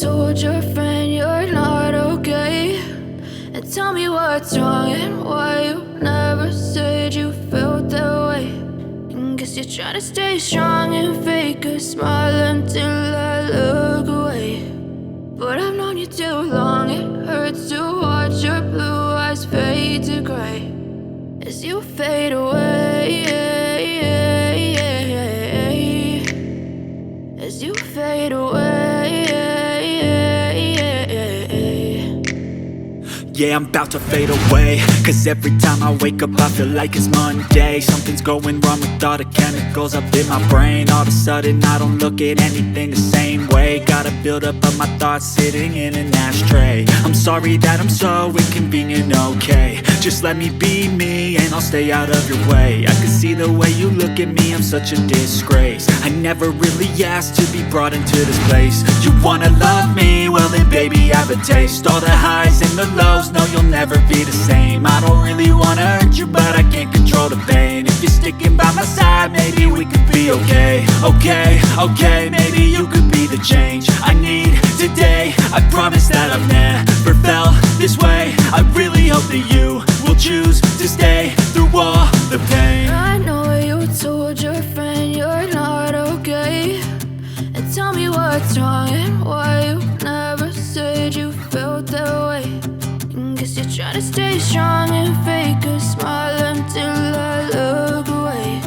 told your friend you're not okay, and tell me what's wrong and why you never said you felt that way. And guess you're trying to stay strong and fake a smile until I look away. But I've known you too long, it hurts to watch your blue eyes fade to gray as you fade away, as you fade away. Yeah, I'm about to fade away, cause every time I wake up I feel like it's Monday. Something's going wrong with all the chemicals up in my brain. All of a sudden I don't look at anything the same way. Gotta build up of my thoughts sitting in an ashtray. I'm sorry that I'm so inconvenient, okay. Just let me be me and I'll stay out of your way. I can see the way you look at me, I'm such a disgrace. I never really asked to be brought into this place. You wanna love me? Well then baby I have a taste. All the highs and the lows, no you'll never be the same. I don't really wanna hurt you but I can't control the pain. If you're sticking by my side maybe we could be okay. Okay, maybe you could be the change I need today. I promise that I've never felt this way. I really hope that you will choose to stay through all the pain. I know you told your friend you're not okay, and tell me what's wrong and why you never said you felt that way. And guess you're trying to stay strong and fake a smile until I look away.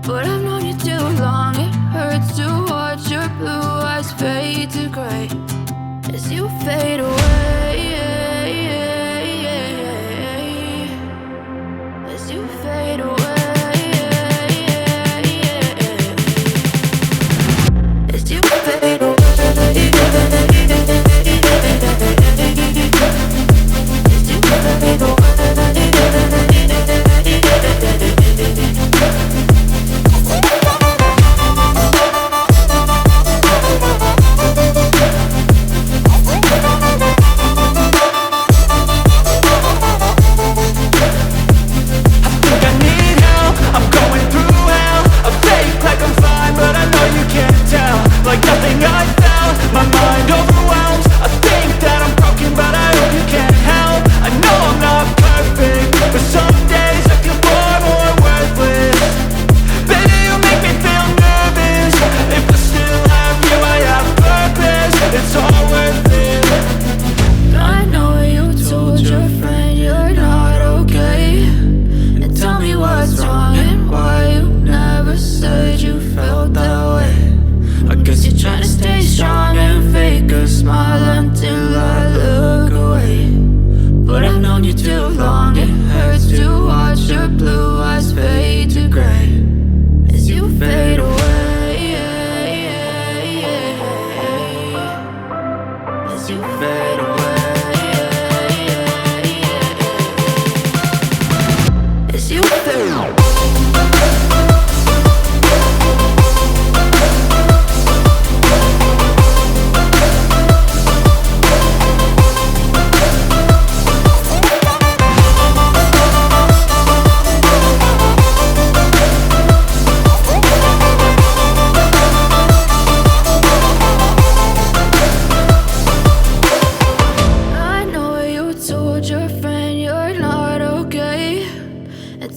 But I've known you too long, it hurts to watch your blue eyes fade to gray as you fade away, as you fade away, as you fade away.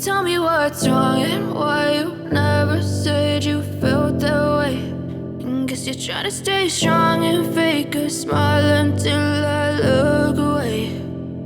Tell me what's wrong and why you never said you felt that way. And guess you're trying to stay strong and fake a smile